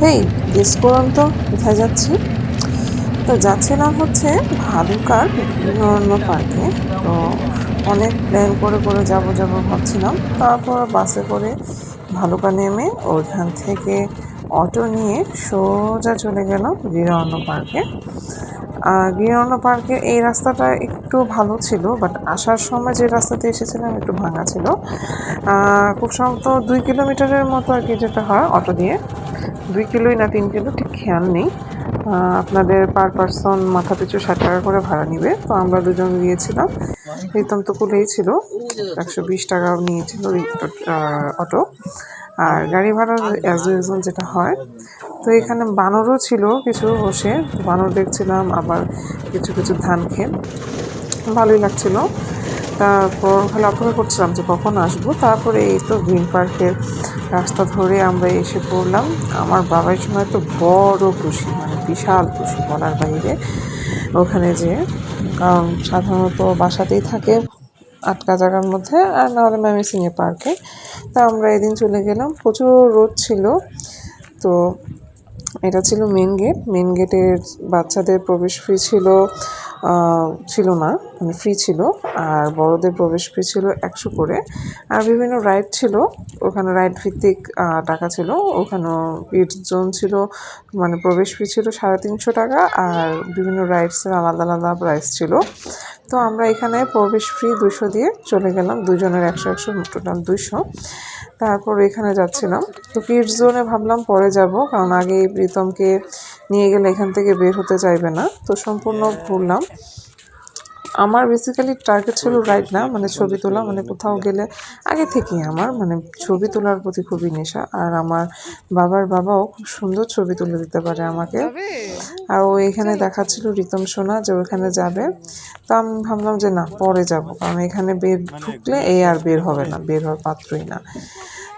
হেই, guess করুন তো কোথায় যাচ্ছি। তো যাচ্ছিলাম হচ্ছে ভালুকার বিভিন্ন পার্কে। তো অনেক প্ল্যান করে করে যাব যাব ভাবছিলাম, তারপর বাসে করে ভালুকা নেমে ওইখান থেকে অটো নিয়ে সোজা চলে গেলাম গিররণ্য পার্কে। গিররণ্য পার্কের এই রাস্তাটা একটু ভালো ছিল, বাট আসার সময় যে রাস্তাতে এসেছিলাম একটু ভাঙা ছিল। খুব সম্ভবত 2 কিলোমিটারের মতো আর কি যেতে হয় অটো দিয়ে। 2 কিলোই না 3 কিলো ঠিক খেয়াল নেই। আপনাদের পার পারসন মাথা পিছু 60 টাকা করে ভাড়া নিবে। তো আমরা দুজন গিয়েছিলাম, রিতম তো কুলেই ছিল, 120 টাকাও নিয়েছিল অটো। আর গাড়ি ভাড়া অ্যাজ ইউজুয়াল যেটা হয়। তো এখানে বানরও ছিল কিছু বসে, বানর দেখছিলাম, আবার কিছু কিছু ধান খেত, ভালোই লাগছিল। তারপর খালি অপেক্ষা করছিলাম যে কখন আসবো। তারপরে এই তো গ্রিন পার্কের রাস্তা ধরে আমরা এসে পড়লাম। আমার বাবার সময় তো বড় খুশি, মানে বিশাল খুশি বলার বাইরে ওখানে যে, কারণ সাধারণত বাসাতেই থাকে আটকা জায়গার মধ্যে, আর নাহলে ময়মনসিংহে পার্কে। তা আমরা এদিন চলে গেলাম, প্রচুর রোদ ছিল। তো এটা ছিল মেন গেট। মেন গেটের বাচ্চাদের প্রবেশ ফি ছিল না, মানে ফ্রি ছিল। আর বড়দের প্রবেশ ফি ছিল 100 করে। আর বিভিন্ন রাইড ছিল ওখানে, রাইড ভিত্তিক টাকা ছিল। ওখানেও কিডস জোন ছিল, মানে প্রবেশ ফি ছিল 350 টাকা। আর বিভিন্ন রাইডসের আলাদা আলাদা প্রাইস ছিল। তো আমরা এখানে প্রবেশ ফি 200 দিয়ে চলে গেলাম, দুজনের 100 টোটাল 200। তারপর এখানে যাচ্ছিলাম, তো কিডস জোনে ভাবলাম পরে যাব, কারণ আগে প্রীতমকে নিয়ে গেলে এখান থেকে বের হতে চাইবে না। তো সম্পূর্ণ ঘুরলাম। আমার বেসিক্যালি টার্গেট ছিল রাইড না, মানে ছবি তোলা। মানে কোথাও গেলে আগে থেকেই আমার মানে ছবি তোলার প্রতি খুবই নেশা। আর আমার বাবার বাবাও খুব সুন্দর ছবি তুলে দিতে পারে আমাকে। আর ও এখানে দেখাচ্ছিল রিতম সোনা যে ওখানে যাবে। তো আমি ভাবলাম যে না, পরে যাব, কারণ এখানে ঢুকলে আর বের হবে না, বের হওয়ার পাত্রই না।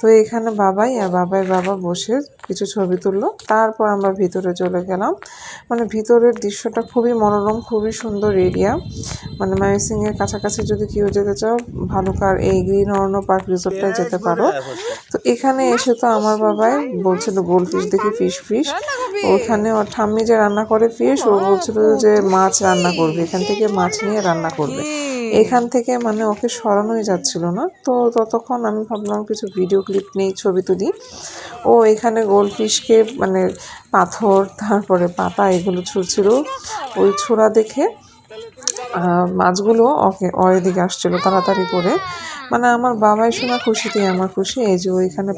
তো এখানে বাবাই আর বাবার বাবা বসে কিছু ছবি তুললো। তারপর আমরা ভিতরে চলে গেলাম। মানে ভিতরের দৃশ্যটা খুবই মনোরম, খুবই সুন্দর এরিয়া। মানে ময়মনসিংহের কাছাকাছি যদি কেউ যেতে চাও, ভালুকার এই গিররণ্য পার্ক রিসোর্টটায় যেতে পারো। তো এখানে এসে তো আমার বাবাই বলছিল গোল্ড ফিশ দেখি, ফিশ। ওখানে ওর ঠাম্মি যে রান্না করে ফিশ, ও বলছিল যে মাছ রান্না করবে, এখান থেকে মাছ নিয়ে রান্না করবে। এখান থেকে মানে ওকে সরানোই যাচ্ছিল না। তো ততক্ষণ আমি ভাবলাম কিছু ভিডিও ক্লিপ নেই, ছবি তুলি। ও এখানে গোল্ড ফিশকে মানে পাথর, তারপরে পাতা এগুলো ছুঁড়ছিল। ওই ছোড়া দেখে মাছগুলো ওর এদিকে আসছিল তাড়াতাড়ি করে। মানে আমার বাবাই শোনা খুশিতেই আমার খুশি। এই যে ওইখানে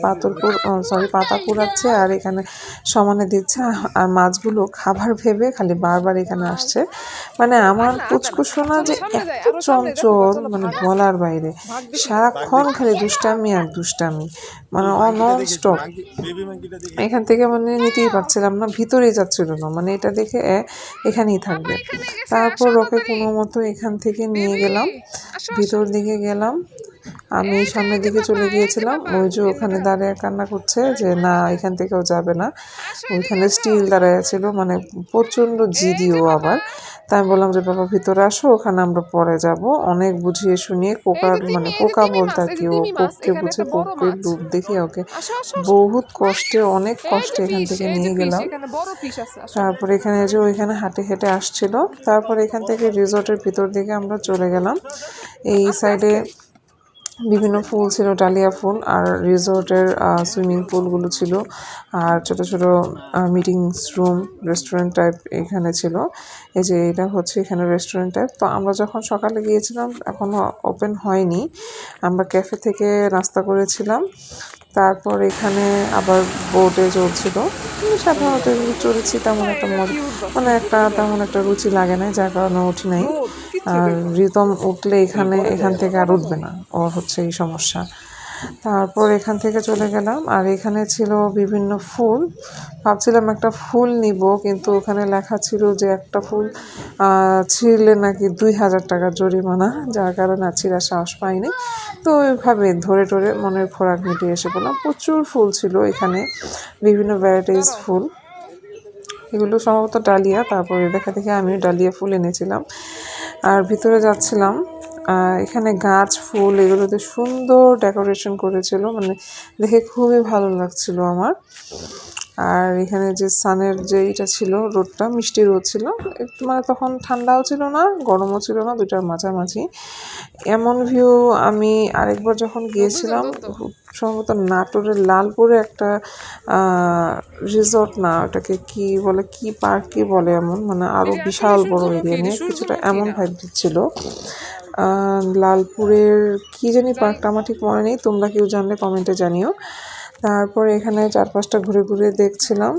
পাতা কুড়াচ্ছে আর এখানে সমানে দিচ্ছে, আর মাছগুলো খাবার ভেবে খালি বারবার এখানে আসছে। মানে আমার পুচকু সোনা যে এত চঞ্চল, মানে বলার বাইরে। সারাক্ষণ খালি দুষ্টামি আর দুষ্টামি, মানে নন স্টপ। এখান থেকে মানে নিতেই পারছিলাম না, ভিতরেই যাচ্ছিল না, মানে এটা দেখে এখানেই থাকবে। তারপর ওকে কোনো মতো এখান থেকে নিয়ে গেলাম, ভিতর দিকে গেলাম। আমি সামনের দিকে চলে গিয়েছিলাম, ওই যে ওখানে দাঁড়িয়ে কান্না করছে যে না, এখান থেকেও যাবে না। ওইখানে স্টিল দাঁড়ায় ছিল, মানে প্রচণ্ড জিদিও আবার। তাই আমি বললাম যে বাবা ভিতরে আসো, ওখানে আমরা পরে যাব। অনেক বুঝিয়ে শুনিয়ে কোকা বলতে আর কি, ও কোককে বুঝে কোকের রূপ দেখে ওকে বহুত কষ্টে, অনেক কষ্টে এখান থেকে নিয়ে গেলাম। তারপর এখানে যে ওইখানে হাঁটে হেঁটে আসছিল। তারপর এখান থেকে রিসোর্টের ভিতর দিকে আমরা চলে গেলাম। এই সাইডে বিভিন্ন ফুল ছিল, ডালিয়া ফুল। আর রিসোর্টের সুইমিং পুলগুলো ছিল, আর ছোট ছোট মিটিংস রুম, রেস্টুরেন্ট টাইপ এখানে ছিল। এই যে এটা হচ্ছে এখানে রেস্টুরেন্ট টাইপ। তো আমরা যখন সকালে গিয়েছিলাম এখনও ওপেন হয়নি, আমরা ক্যাফে থেকে নাস্তা করেছিলাম। তারপর এখানে আবার বোটে চলছিল। সাধারণত এগুলো চড়েছি, তেমন একটা রুচি লাগে না, যার কারণে উঠি নাই। আর রিতম উঠলে এখান থেকে আর উঠবে না, ওর হচ্ছে এই সমস্যা। তারপর এখান থেকে চলে গেলাম, আর এখানে ছিল বিভিন্ন ফুল। ভাবছিলাম একটা ফুল নিব, কিন্তু ওখানে লেখা ছিল যে একটা ফুল ছিঁড়লে নাকি 2000 টাকা জরিমানা, যার কারণে আর ছিঁড়ার সাহস পাইনি। তো ওইভাবে ধরে মনের খোরাক মিটিয়ে এসে বললাম। প্রচুর ফুল ছিল এখানে, বিভিন্ন ভ্যারাইটিস ফুল। এগুলো সম্ভবত ডালিয়া। তারপরে দেখে আমিও ডালিয়া ফুল এনেছিলাম। আর ভিতরে যাচ্ছিলাম, এখানে গাছ ফুল এগুলোতে সুন্দর ডেকোরেশন করেছিল, মানে দেখে খুবই ভালো লাগছিল আমার। আর এখানে যে সানের যে এটা ছিল, রোদটা মিষ্টি রোদ ছিল, একটু মানে তখন ঠান্ডাও ছিল না গরমও ছিল না, দুটার মাঝামাঝি এমন ভিউ। আমি আরেকবার যখন গিয়েছিলাম সম্ভবত নাটোরের লালপুরে একটা রিসর্ট, না ওটাকে কি বলে, কি পার্ক কি বলে, এমন মানে আরো বিশাল বড় এরিয়া নিয়ে কিছুটা এমন ভাইব দিচ্ছিল। লালপুরের কি জানি পার্কটা আমার ঠিক মনে নেই, তোমরা কেউ জানলে কমেন্টে জানিও। তারপর এখানে চারপাশটা ঘুরে ঘুরে দেখছিলাম।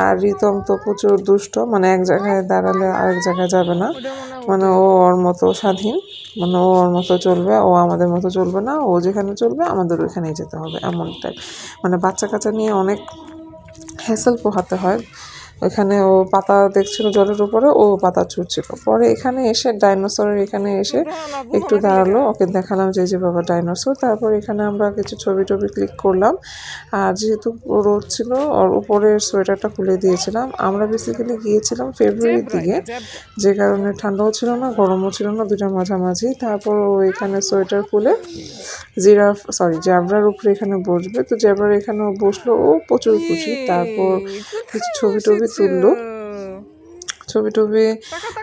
আর রিতম তো প্রচুর দুষ্ট, মানে এক জায়গায় দাঁড়ালে আরেক জায়গায় যাবে না, মানে ও ওর মতো স্বাধীন, মানে ও ওর মতো চলবে, ও আমাদের মতো চলবে না, ও যেখানে চলবে আমাদের ওইখানেই যেতে হবে, এমন টাইপ। মানে বাচ্চা কাচ্চা নিয়ে অনেক হ্যাসেল পোহাতে হয়। ওখানে ও পাতা দেখছিল জলের উপরে, ও পাতা ছুটছিল। পরে এখানে এসে ডাইনোসরের এখানে এসে একটু দাঁড়ালো, ওকে দেখালাম যে যে বাবা ডাইনোসর। তারপর এখানে আমরা কিছু ছবি টবি ক্লিক করলাম। আর যেহেতু রোদ ছিল, ওর উপরের সোয়েটারটা খুলে দিয়েছিলাম। আমরা বেসিক্যালি গিয়েছিলাম ফেব্রুয়ারির দিকে, যে কারণে ঠান্ডাও ছিল না গরমও ছিল না, দুটার মাঝামাঝি। তারপর ও এখানে সোয়েটার খুলে জ্যাবরার উপরে এখানে বসবে, তো জ্যাবরার এখানেও বসলো, ও প্রচুর খুশি। তারপর কিছু ছবি টবি তুললো, ছবি টবি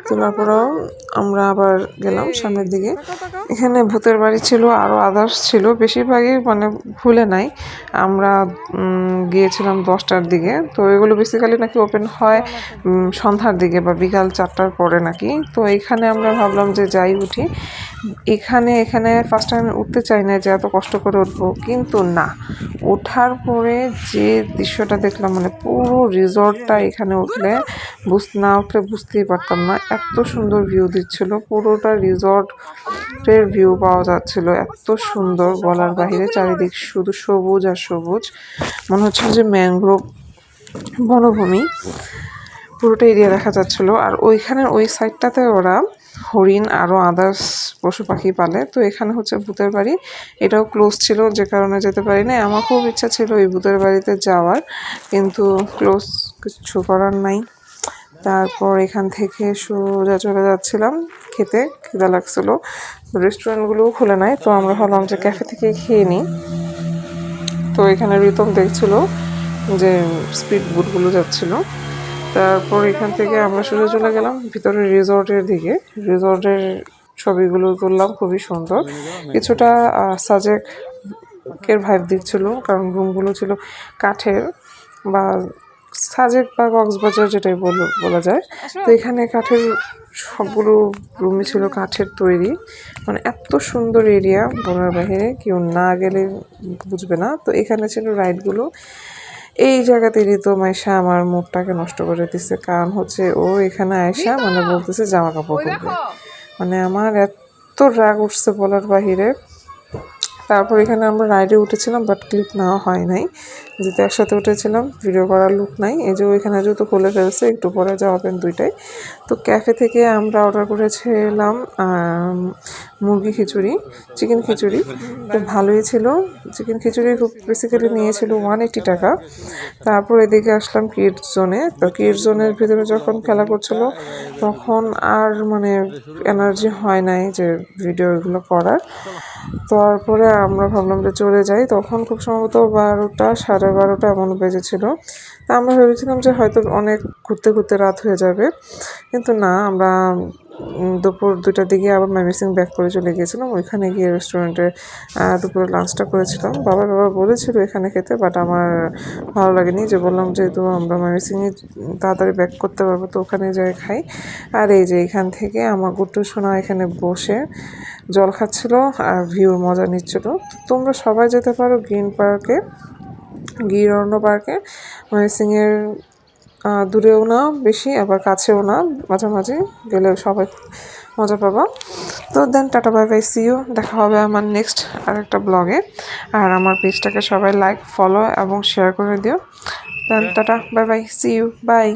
তোলার পরেও আমরা আবার গেলাম সামনের দিকে। এখানে ভূতের বাড়ি ছিল, আরও আদার্স ছিল, বেশিরভাগই মানে ভুলে নাই। আমরা গিয়েছিলাম 10টার দিকে, তো এগুলো বেসিক্যালি নাকি ওপেন হয় সন্ধ্যার দিকে বা বিকাল 4টার পরে নাকি। তো এখানে আমরা ভাবলাম যে যাই উঠি। এখানে ফার্স্ট টাইম উঠতে চাই না যে এত কষ্ট করে উঠবো, কিন্তু না, ওঠার পরে যে দৃশ্যটা দেখলাম, মানে পুরো রিসর্টটা এখানে উঠলে না উঠলে বুঝতেই পারতাম না, এত সুন্দর ভিউ দিচ্ছিল, পুরোটা রিসর্টের ভিউ পাওয়া যাচ্ছিল, এত সুন্দর বলার বাহিরে। চারিদিক শুধু সবুজ আর সবুজ, মনে হচ্ছিল যে ম্যানগ্রোভ বনভূমি পুরোটা এরিয়া দেখা যাচ্ছিল। আর ওইখানের ওই সাইডটাতে ওরা হরিণ আরও আদার্স পশু পাখি পালে। তো এখানে হচ্ছে ভূতের বাড়ি, এটাও ক্লোজ ছিল, যে কারণে যেতে পারি না। আমার খুব ইচ্ছা ছিল এই ভূতের বাড়িতে যাওয়ার, কিন্তু ক্লোজ, কিছু করার নাই। তারপর এখান থেকে সোজা চলে যাচ্ছিলাম খেতে, খিদা লাগছিল, রেস্টুরেন্টগুলোও খুলে নাই, তো আমরা ভাবলাম যে ক্যাফে থেকে খেয়ে নিই। তো এখানে রিতম দেখছিল যে স্পিড বোটগুলো যাচ্ছিল। তারপর এখান থেকে আমরা সোজা চলে গেলাম ভিতরে রিসর্টের দিকে। রিসর্টের ছবিগুলো তুললাম, খুবই সুন্দর, কিছুটা সাজেকের ভাইব দিচ্ছিল, কারণ রুমগুলো ছিল কাঠের, বা সাজেক বা কক্সবাজার যেটাই বলা যায়। তো এখানে কাঠের সবগুলো রুমই ছিল কাঠের তৈরি, মানে এত সুন্দর এরিয়া বলার বাহিরে, কেউ না গেলে বুঝবে না। তো এখানে ছিল রাইডগুলো। এই জায়গাতে রিতম আয়সা আমার মুডটাকে নষ্ট করে দিচ্ছে, কারণ হচ্ছে ও এখানে আয়সা মানে বলতেছে জামা কাপড় খুলবে, মানে আমার এত রাগ উঠছে বলার বাহিরে। তারপর এখানে আমরা রাইডে উঠেছিলাম, বাট ক্লিপ নেওয়া হয় নাই, যেহেতু একসাথে উঠেছিলাম ভিডিও করার লুক নাই। এই যে ওইখানে যেহেতু খুলে ফেলছে, একটু পরে যাওয়াবেন দুইটাই। তো ক্যাফে থেকে আমরা অর্ডার করেছিলাম মুরগি খিচুড়ি, চিকেন খিচুড়ি, তো ভালোই ছিল। চিকেন খিচুড়ি খুব বেসিক্যালি নিয়েছিল 180 টাকা। তারপর এদিকে আসলাম কিডস জোনে। তো কিডস জোনের ভিতরে যখন খেলা করছিল, তখন আর মানে এনার্জি হয় নাই যে ভিডিও এগুলো করার। তারপরে আমরা ভাবলাম যে চলে যাই, তখন খুব সম্ভবত 12টা, 12:30 এমন বেজেছিল। তা আমরা ভেবেছিলাম যে হয়তো অনেক ঘুরতে ঘুরতে রাত হয়ে যাবে, কিন্তু না, আমরা দুপুর 2টার দিকে আবার ময়মনসিংহ ব্যাক করে চলে গিয়েছিলাম। ওইখানে গিয়ে রেস্টুরেন্টে দুপুরে লাঞ্চটা করেছিলাম। বাবা বলেছিল এখানে খেতে, বাট আমার ভালো লাগেনি, যে বললাম যেহেতু আমরা ময়মনসিংহে তাড়াতাড়ি ব্যাক করতে পারবো, তো ওখানে যাই খাই। আর এই যে এখান থেকে আমার গুট্টু সোনা এখানে বসে জল খাচ্ছিল আর ভিউর মজা নিচ্ছিল। তোমরা সবাই যেতে পারো গ্রিন পার্কে, গিরণ্য পার্কে, ময়মনসিংহের দূরেও না বেশি, আবার কাছেও না, মাঝামাঝি গেলে সবাই মজা পাবা। তো then tata bye bye, see you, দেখা হবে আমার নেক্সট আরেকটা ব্লগে। আর আমার পেজটাকে সবাই লাইক, ফলো এবং শেয়ার করে দিও। Then tata bye bye, see you, bye.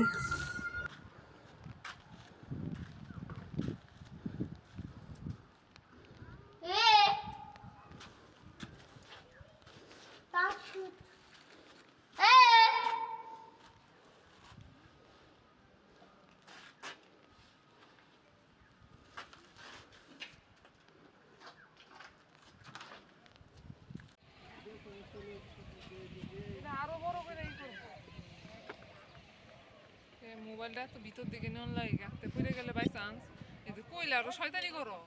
আরো বড় করে মোবাইলটা এত ভিতর দিকে নেওয়ার লাগে গাঁতে পড়ে গেলে বাই চান্স কিন্তু কইলে আরো শয়তানি করো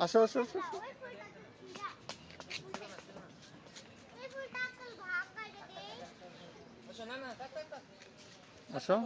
আসো আসো আসো আসো